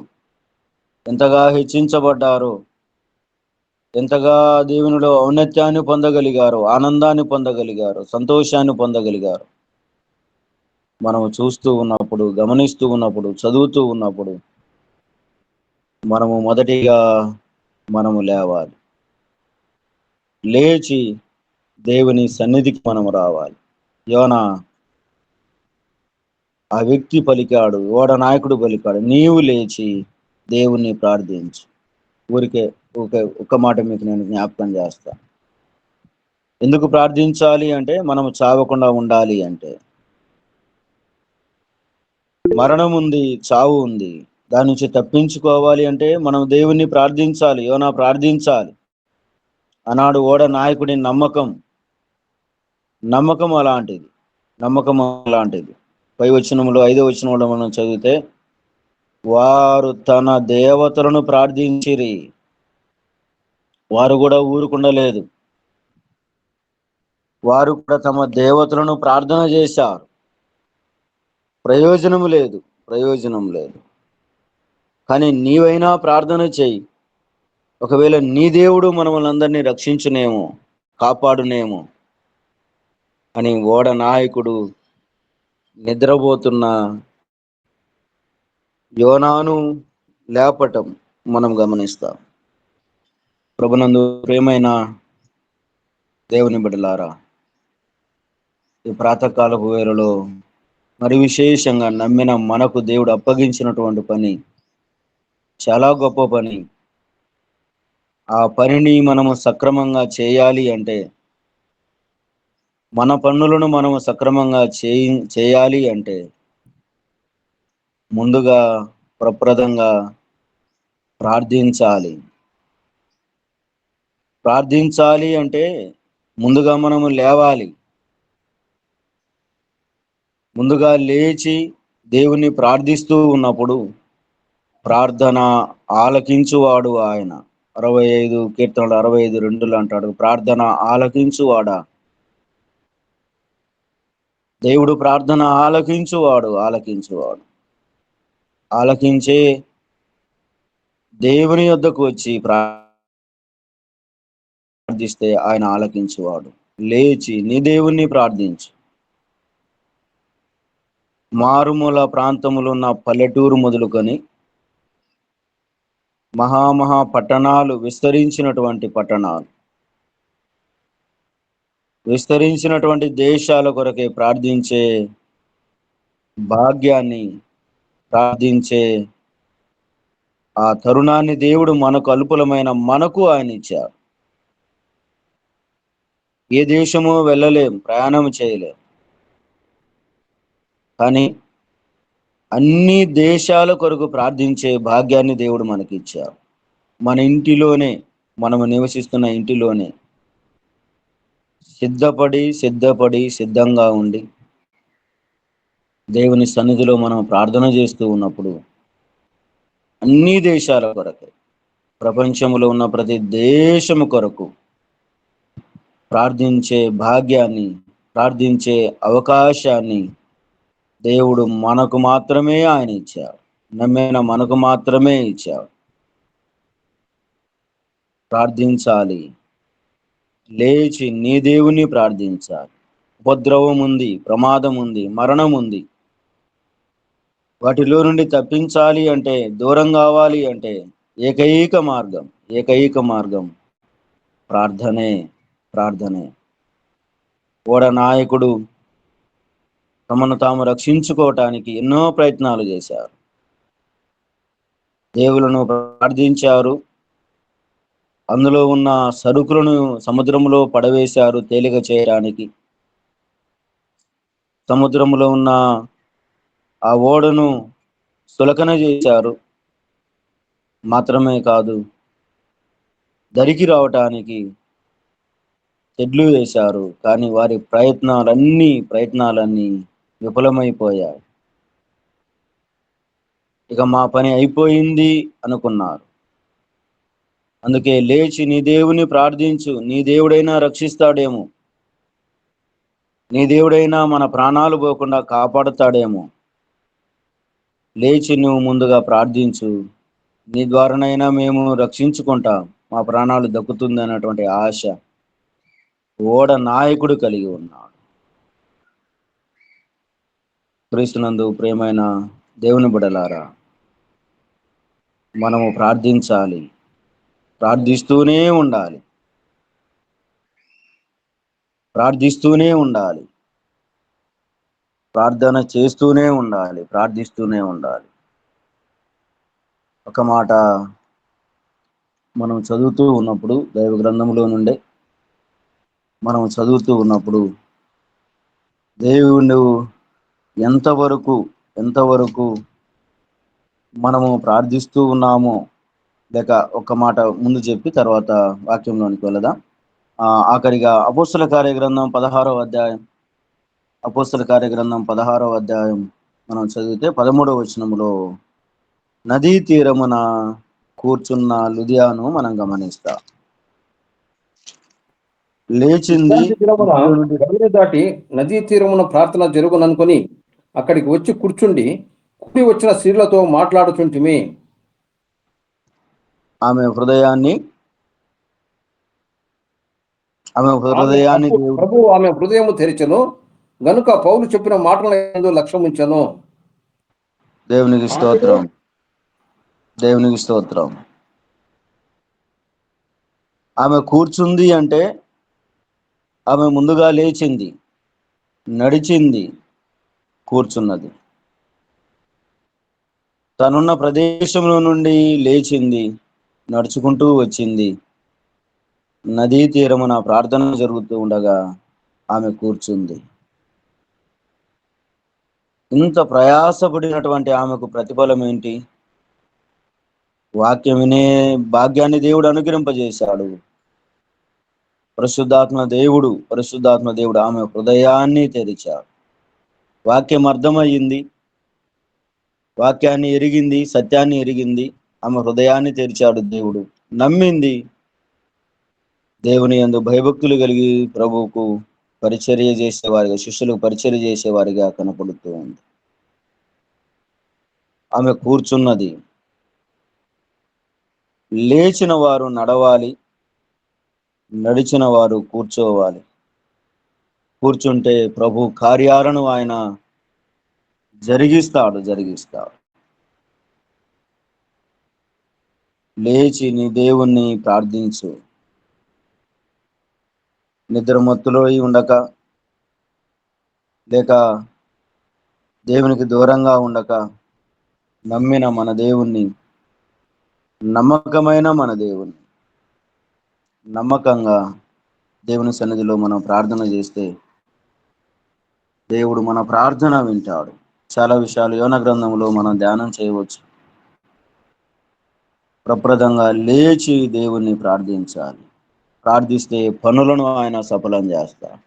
ఎంతగా హెచ్చించబడ్డారో, ఎంతగా దేవునిలో ఔన్నత్యాన్ని పొందగలిగారు, ఆనందాన్ని పొందగలిగారు, సంతోషాన్ని పొందగలిగారు. మనము చూస్తూ ఉన్నప్పుడు, గమనిస్తూ ఉన్నప్పుడు, చదువుతూ ఉన్నప్పుడు మనము మొదటిగా లేవాలి. లేచి దేవుని సన్నిధికి మనము రావాలి. యోనా ఆ వ్యక్తి పలికాడు, ఓడ నాయకుడు పలికాడు, నీవు లేచి దేవుణ్ణి ప్రార్థించు. ఊరికే ఒక మాట మీకు నేను జ్ఞాపకం చేస్తా. ఎందుకు ప్రార్థించాలి అంటే, మనము చావకుండా ఉండాలి అంటే. మరణం ఉంది, చావు ఉంది. దాని నుంచి తప్పించుకోవాలి అంటే మనం దేవుణ్ణి ప్రార్థించాలి. యోనా ప్రార్థించాలి. ఆనాడు ఓడ నాయకుడి నమ్మకం అలాంటిది. 5వ వచనంలో మనం చదివితే, వారు తన దేవతలను ప్రార్థించిరి. వారు కూడా ఊరుకుండలేదు. వారు కూడా తమ దేవతలను ప్రార్థన చేశారు. ప్రయోజనం లేదు. కానీ నీవైనా ప్రార్థన చేయి. ఒకవేళ నీ దేవుడు మనల్ని అందరినీ రక్షించునేమో, కాపాడునేమో అని ఓడ నాయకుడు నిద్రపోతున్న యోనాను లేపటం మనం గమనిస్తాం. ప్రభునందు ప్రియమైన దేవుని బిడ్డలారా, ఈ ప్రాతకాలపు వేళలో మరి విశేషంగా నమ్మిన మనకు దేవుడు అప్పగించినటువంటి పని చాలా గొప్ప పని. ఆ పనిని మనము సక్రమంగా చేయాలి అంటే, మన పనులను మనము సక్రమంగా చేయాలి అంటే ముందుగా ప్రప్రదంగా ప్రార్థించాలి అంటే ముందుగా మనము లేవాలి. ముందుగా లేచి దేవుణ్ణి ప్రార్థిస్తూ ఉన్నప్పుడు ప్రార్థన ఆలకించువాడు ఆయన. 65 కీర్తనలు 65:2 అంటాడు, ప్రార్థన ఆలకించువాడా. దేవుడు ప్రార్థన ఆలకించువాడు. ఆలకించే దేవుని యొద్దకు వచ్చి ప్రార్థిస్తే ఆయన ఆలకించువాడు. లేచి నీ దేవుణ్ణి ప్రార్థించు. మారుమూల ప్రాంతములు ఉన్న పల్లెటూరు మొదలుకొని మహా పట్టణాలు, విస్తరించినటువంటి దేశాల కొరకే ప్రార్థించే భాగ్యాన్ని, ప్రార్థించే ఆ తరుణాన్ని దేవుడు మనకు అల్పులమైన మనకు ఆయన ఇచ్చారు. ఏ దేశము వెళ్ళలేం, ప్రయాణం చేయలేం, కానీ అన్ని దేశాల కొరకు ప్రార్థించే భాగ్యాన్ని దేవుడు మనకి ఇచ్చారు. మన ఇంటిలోనే, మనము నివసిస్తున్న ఇంటిలోనే సిద్ధంగా ఉండి దేవుని సన్నిధిలో మనం ప్రార్థన చేస్తూ ఉన్నప్పుడు అన్ని దేశాల కొరకు, ప్రపంచంలో ఉన్న ప్రతి దేశము కొరకు ప్రార్థించే భాగ్యాన్ని, ప్రార్థించే అవకాశాన్ని దేవుడు మనకు మాత్రమే ఆయన ఇచ్చాడు. నమ్మిన మనకు మాత్రమే ఇచ్చాడు. ప్రార్థించాలి, లేచి నీ దేవుని ప్రార్థించాలి. ఉపద్రవం ఉంది, ప్రమాదం ఉంది, మరణం ఉంది. వాటిలో నుండి తప్పించాలి అంటే, దూరం కావాలి అంటే ఏకైక మార్గం ప్రార్థనే. ఓడ నాయకుడు తమను తాము రక్షించుకోవటానికి ఎన్నో ప్రయత్నాలు చేశారు. దేవులను ప్రార్థించారు. అందులో ఉన్న సరుకులను సముద్రంలో పడవేశారు తేలిక చేయడానికి. సముద్రంలో ఉన్న ఆ ఓడను సులకన చేశారు. మాత్రమే కాదు, దరికి రావటానికి తెడ్లు వేశారు. కానీ వారి ప్రయత్నాలన్నీ విఫలమైపోయాయి. ఇక మా పని అయిపోయింది అనుకున్నారు. అందుకే లేచి నీ దేవుని ప్రార్థించు, నీ దేవుడైనా రక్షిస్తాడేమో, నీ దేవుడైనా మన ప్రాణాలు పోకుండా కాపాడుతాడేమో. లేచి నువ్వు ముందుగా ప్రార్థించు, నీ ద్వారానైనా మేము రక్షించుకుంటాం, మా ప్రాణాలు దక్కుతుంది అన్నటువంటి ఆశ ఓడ నాయకుడు కలిగి ఉన్నాడు. క్రీస్తునందు ప్రియమైన దేవుని బిడ్డలారా, మనము ప్రార్థించాలి, ప్రార్థిస్తూనే ఉండాలి, ప్రార్థన చేస్తూనే ఉండాలి, ప్రార్థిస్తూనే ఉండాలి. ఒక మాట మనం చదువుతూ ఉన్నప్పుడు, దైవ గ్రంథంలో నుండే మనం చదువుతూ ఉన్నప్పుడు, దేవుడు ఎంతవరకు మనము ప్రార్థిస్తూ ఉన్నామో, లేక ఒక మాట ముందు చెప్పి తర్వాత వాక్యంలోనికి వెళదాం. ఆఖరిగా అపోస్తల కార్యగ్రంథం 16వ అధ్యాయం మనం చదివితే 13వ వచనములో నదీ తీరమున కూర్చున్న లుదియాను మనం గమనిస్తాం. లేచింది, దాటి నదీ తీరమున ప్రార్థన జరుగుననుకొని అక్కడికి వచ్చి కూర్చుండి కూడి వచ్చిన స్త్రీలతో మాట్లాడుచుంటిమి. ఆమె హృదయాన్ని ప్రభు ఆమె హృదయము తెరిచెను గనుక పౌలు చెప్పిన మాటల లక్ష్యముంచెను. దేవునికి స్తోత్రం. ఆమె కూర్చుంది అంటే ఆమె ముందుగా లేచింది, నడిచింది, కూర్చున్నది. తనున్న ప్రదేశంలో నుండి లేచింది, నడుచుకుంటూ వచ్చింది. నదీ తీరమున ప్రార్థన జరుగుతూ ఉండగా ఆమె కూర్చుంది. ఇంత ప్రయాసపడినటువంటి ఆమెకు ప్రతిఫలం ఏంటి? వాక్యం వినే భాగ్యాన్ని దేవుడు అనుగ్రహింపజేశాడు. పరిశుద్ధాత్మ దేవుడు ఆమె హృదయాన్ని తెరిచాడు. వాక్యం అర్థమయ్యింది, వాక్యాన్ని ఎరిగింది, సత్యాన్ని ఎరిగింది. ఆమె హృదయాన్ని తెరిచాడు దేవుడు. నమ్మింది. దేవుని యందు భయభక్తులు కలిగి ప్రభువుకు పరిచర్య చేసేవారిగా, శిష్యులకు పరిచర్య చేసేవారిగా కనపడుతూ ఉంది. ఆమె కూర్చున్నది. లేచిన వారు నడవాలి, నడిచిన వారు కూర్చోవాలి. కూర్చుంటే ప్రభు కార్యాలను ఆయన జరిగిస్తాడు. లేచి నీ దేవుణ్ణి ప్రార్థించు. నిద్రమత్తులో ఉండక, లేక దేవునికి దూరంగా ఉండక, నమ్మిన మన దేవుణ్ణి నమ్మకమైన మన దేవుని నమ్మకంగా దేవుని సన్నిధిలో మనం ప్రార్థన చేస్తే దేవుడు మన ప్రార్థన వింటాడు. చాలా విషయాలు యోన గ్రంథంలో మనం ధ్యానం చేయవచ్చు. ప్రప్రదంగా లేచి దేవుణ్ణి ప్రార్థించాలి. ప్రార్థిస్తే పనులను ఆయన సఫలం చేస్తాడు.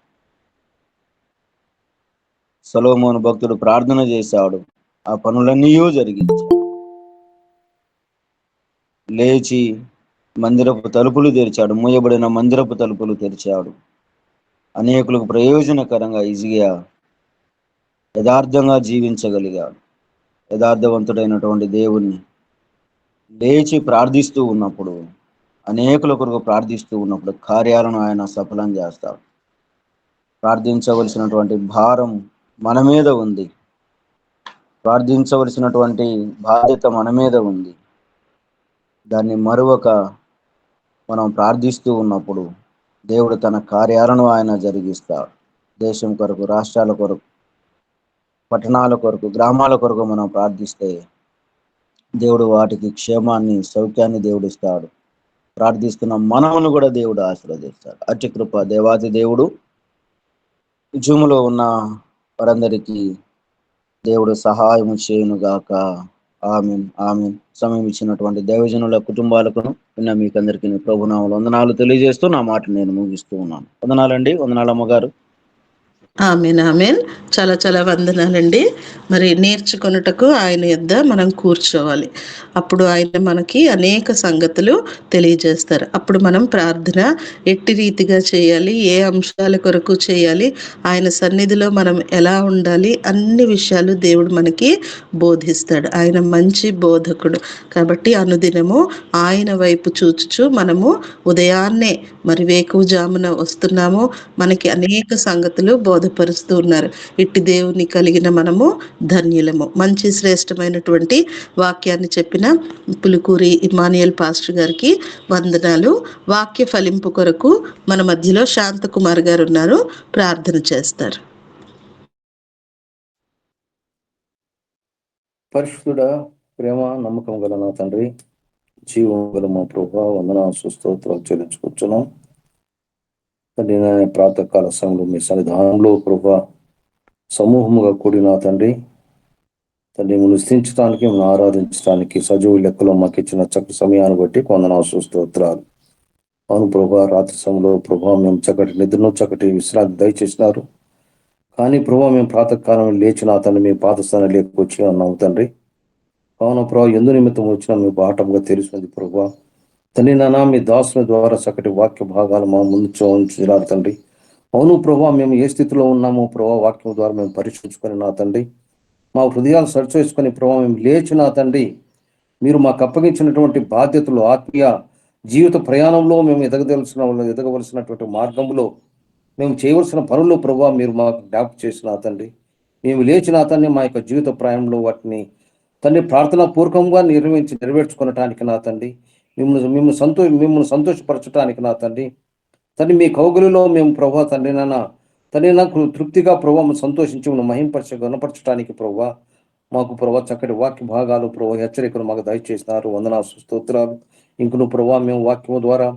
సొలొమోను భక్తుడు ప్రార్థన చేశాడు, ఆ పనులన్నీ జరిగించాడు. లేచి మందిరపు తలుపులు తెరిచాడు, మూయబడిన మందిరపు తలుపులు తెరిచాడు. అనేకులకు ప్రయోజనకరంగా ఈజీగా యథార్థంగా జీవించగలిగాడు. యథార్థవంతుడైనటువంటి దేవుణ్ణి లేచి ప్రార్థిస్తూ ఉన్నప్పుడు, అనేకుల కొరకు ప్రార్థిస్తూ ఉన్నప్పుడు కార్యాలను ఆయన సఫలం చేస్తాడు. ప్రార్థించవలసినటువంటి భారం మన మీద ఉంది. ప్రార్థించవలసినటువంటి బాధ్యత మన మీద ఉంది. దాన్ని మరొక మనం ప్రార్థిస్తూ ఉన్నప్పుడు దేవుడు తన కార్యాలను ఆయన జరిగిస్తాడు. దేశం కొరకు, రాష్ట్రాల కొరకు, పట్టణాల కొరకు, గ్రామాల కొరకు మనం ప్రార్థిస్తే దేవుడు వాటికి క్షేమాన్ని, సౌఖ్యాన్ని దేవుడిస్తాడు. ప్రార్థిస్తున్న మనమును కూడా దేవుడు ఆశీర్వదిస్తాడు. అట్టి కృప దేవాది దేవుడు జూములో ఉన్న వారందరికీ దేవుడు సహాయం చేయునుగాక. ఆమేన్, ఆమేన్. సమయం ఇచ్చినటువంటి దైవజనుల కుటుంబాలకు నిన్న మీకందరికీ ప్రభునామములు వందనాలు తెలియజేస్తూ నా మాట నేను ముగిస్తూ ఉన్నాను. వందనాలండి. వందనాలు అమ్మగారు. Amen, amen. చాలా చాలా వందనాలండి. మరి నేర్చుకొనుటకు ఆయన యొద్ద మనం కూర్చోవాలి. అప్పుడు ఆయన మనకి అనేక సంగతులు తెలియజేస్తారు. అప్పుడు మనం ప్రార్థన ఎట్టి రీతిగా చేయాలి, ఏ అంశాల కొరకు చేయాలి, ఆయన సన్నిధిలో మనం ఎలా ఉండాలి, అన్ని విషయాలు దేవుడు మనకి బోధిస్తాడు. ఆయన మంచి బోధకుడు కాబట్టి అనుదినము ఆయన వైపు చూచుచు మనము ఉదయాన్నే మరి వేకువజామున వస్తున్నాము. మనకి అనేక సంగతులు బోధపరుస్తూ ఉన్నారు. ఇట్టి దేవుని కలిగిన మనము ధన్యులము. మంచి శ్రేష్టమైనటువంటి వాక్యాన్ని చెప్పిన పులుకూరి ఇమానియల్ పాస్టర్ గారికి వందనాలు. వాక్య ఫలింపు కొరకు మన మధ్యలో శాంతకుమార్ గారు ఉన్నారు, ప్రార్థన చేస్తారు. పరిశుద్ధుడా, ప్రేమ నమ్మకం గల నా తండ్రి, జీవం గల మా ప్రభా, వందనాలు స్తోత్రాలు చెల్లించుకుంటున్నాం తండ్రి. నేను ప్రాతకాల సమయంలో మీ సన్నిధానంలో ప్రభా సమూహముగా కూడిన తండ్రి మిమ్మల్ని స్థించడానికి, మిమ్మల్ని ఆరాధించడానికి సజీవు లెక్కలో మాకు ఇచ్చిన చక్కటి సమయాన్ని బట్టి వందనాలు స్తోత్రాలు. అవును ప్రభా, రాత్రి సమయంలో ప్రభా మేము చక్కటి నిద్రను, చక్కటి విశ్రాంతి దయచేసినారు. కానీ ప్రభా మేము ప్రాతకాలం లేచిన తండ్రి మీ పాదస్థానం లేకొచ్చి ఉన్నాము తండ్రి. అవును ప్రభా, ఎందు నిమిత్తం వచ్చినా మీ బాటంగా తెలుసుకుంది ప్రభా తండ్రి. నాన్న మీ దాసుల ద్వారా చక్కటి వాక్య భాగాలు మా ముందు ఉంచుతున్నారు తండ్రి. అవును ప్రభా, మేము ఏ స్థితిలో ఉన్నామో ప్రభా వాక్యం ద్వారా మేము పరీక్షించుకొని నా తండ్రి మా హృదయాలు సరి చేసుకొని ప్రభావ మేము లేచిన తండ్రి మీరు మాకు అప్పగించినటువంటి బాధ్యతలు, ఆత్మీయ జీవిత ప్రయాణంలో మేము ఎదగవలసినటువంటి మార్గంలో మేము చేయవలసిన పనులు ప్రభావ మీరు మాకు జ్ఞాపకం చేసిన తండ్రి. మేము లేచిన తండ్రి మా యొక్క జీవిత ప్రయాణంలో వాటిని తండ్రి ప్రార్థనా పూర్వకంగా నెరవేర్చుకునటానికి నా తండ్రి మిమ్మల్ని సంతోషపరచడానికి నా తండ్రి మీ కౌగులిలో మేము ప్రభావ తండ్రి నాకు తృప్తిగా ప్రభావం సంతోషించి గుణపరచడానికి ప్రభావ మాకు ప్రభావ చక్కటి వాక్య భాగాలు ప్రభావ హెచ్చరికలు మాకు దయచేసినారు. వందనాలు స్తోత్రాలు. ఇంకను ప్రభావ మేము వాక్యము ద్వారా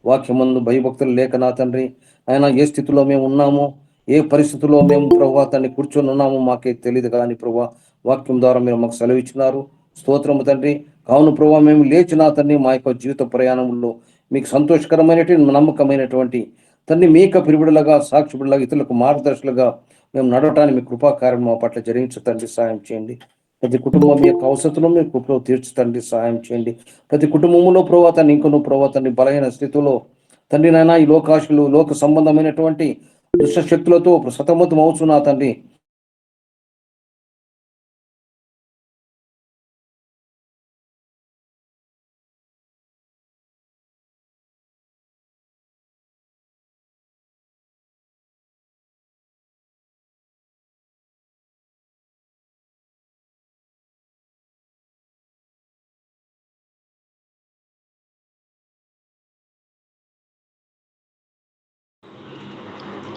వాక్యమందు భయభక్తులు లేక నా తండ్రి ఆయన ఏ స్థితిలో మేము ఉన్నామో, ఏ పరిస్థితుల్లో మేము ప్రభావ కూర్చొని ఉన్నామో మాకే తెలియదు. కానీ ప్రభావ వాక్యం ద్వారా మీరు మాకు సెలవిచ్చినారు. స్తోత్రము తండ్రి. కావును ప్రభావ మేము లేచిన తండ్రి మా యొక్క జీవిత ప్రయాణంలో మీకు సంతోషకరమైనటువంటి, నమ్మకమైనటువంటి తండ్రి మీక పిలుబడులుగా, సాక్షి బిడ్డలుగా, ఇతరులకు మార్గదర్శులుగా మేము నడవటానికి మీ కృపాకార్యం మా పట్ల జరిగించండి, సాయం చేయండి. ప్రతి కుటుంబం యొక్క అవసరతను మీరు కృపలో తీర్చుతండి, సహాయం చేయండి. ప్రతి కుటుంబంలో ప్రభాతాన్ని ఇంకొను ప్రభాతాన్ని బలహీన స్థితిలో తండ్రి నాయన ఈ లోకాశులు, లోక సంబంధమైనటువంటి దుష్ట శక్తులతో సతమతం అవుతున్నా తండ్రి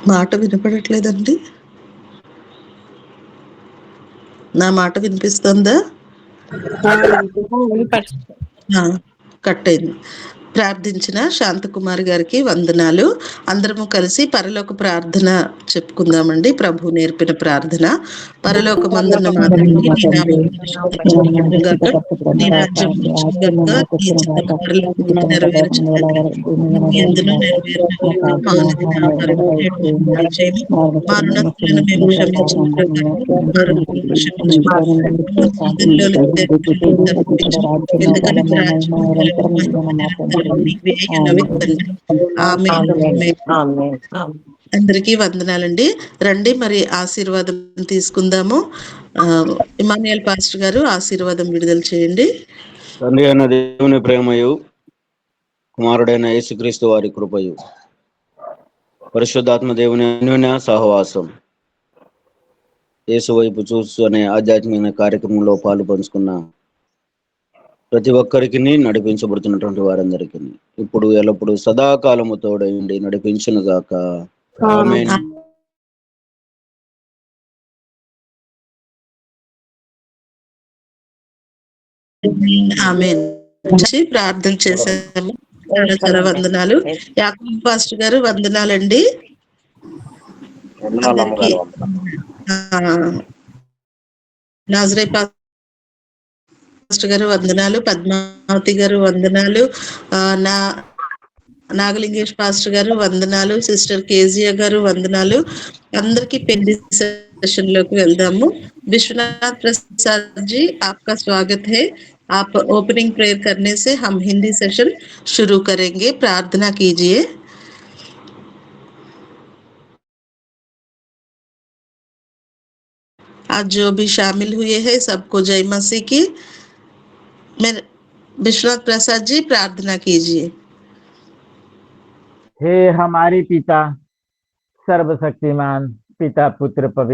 మాట వినపడట్లేదండి. నా మాట వినిపిస్తుందా? కట్ అయింది. ప్రార్థించిన శాంతకుమారి గారికి వందనాలు. అందరము కలిసి పరలోక ప్రార్థన చెప్పుకుందామండి. ప్రభు నేర్పిన ప్రార్థన. పరలోకమందున్న మా తండ్రి, నీ నామము పరిశుద్ధపరచబడును గాక, నీ రాజ్యం వచ్చును గాక, నీ చిత్తము పరలోకమందు నెరవేరుచున్నది భూమి యందును నెరవేరును గాక. మా అనుదిన ఆహారము నేడు మాకు దయచేయము. మా రుణస్తులను మేము క్షమించున్నట్లుగా మా రుణములను క్షమించుము. మమ్మల్ని శోధనలోనికి తప్పించుము. ఎందుకంటే రాజ్యం బలము మహిమ నీవే అయ్యున్నవి తండ్రి. ఆమేన్. ఆమేన్. అందరికీ వందనాలండి. రండి మరి ఆశీర్వాదం తీసుకుందాము. ఇమానుయేల్ పాస్టర్ గారు ఆశీర్వాదం విడుదల చేయండి. తండ్రి అయిన దేవుని ప్రేమయు, కుమారుడైన యేసుక్రీస్తు వారి కృపయు, పరిశుద్ధాత్మ దేవుని అన్యోన్య సహవాసం, యేసు వైపు చూస్తూ అనే ఆధ్యాత్మిక కార్యక్రమంలో పాలు పంచుకున్న ప్రతి ఒక్కరికి నడిపించబడుతున్నటువంటి వారందరికీ ఇప్పుడు ఎల్లప్పుడు సదాకాలము తోడైండి నడిపించును గాక. ఆమేన్. ఆమేన్. ప్రార్థన చేశాము. చాలా వందనాలు. యాకూబ్ పాస్టర్ గారు వందనాలండి. అందరికీ నాజరే పాస్టర్ గారు వందనాలు. పద్మావతి గారు వందనాలు. నాగలింగేష్ పాస్టర్ గారు వందనాలు. సిస్టర్ కేజియా గారు వందనాలు. అందరికీ పెళ్లి सेशन లోకి వెళ్దాము. विश्वनाथ प्रसाद जी आपका स्वागत है। आप ओपनिंग प्रेयर करने से हम हिंदी सेशन शुरू करेंगे। प्रार्थना कीजिए। आज जो भी शामिल हुए हैं सबको जय मसीह की। मैं विश्वनाथ प्रसाद जी प्रार्थना कीजिए। हे हमारे पिता सर्वशक्तिमान, पिता पुत्र पवित्र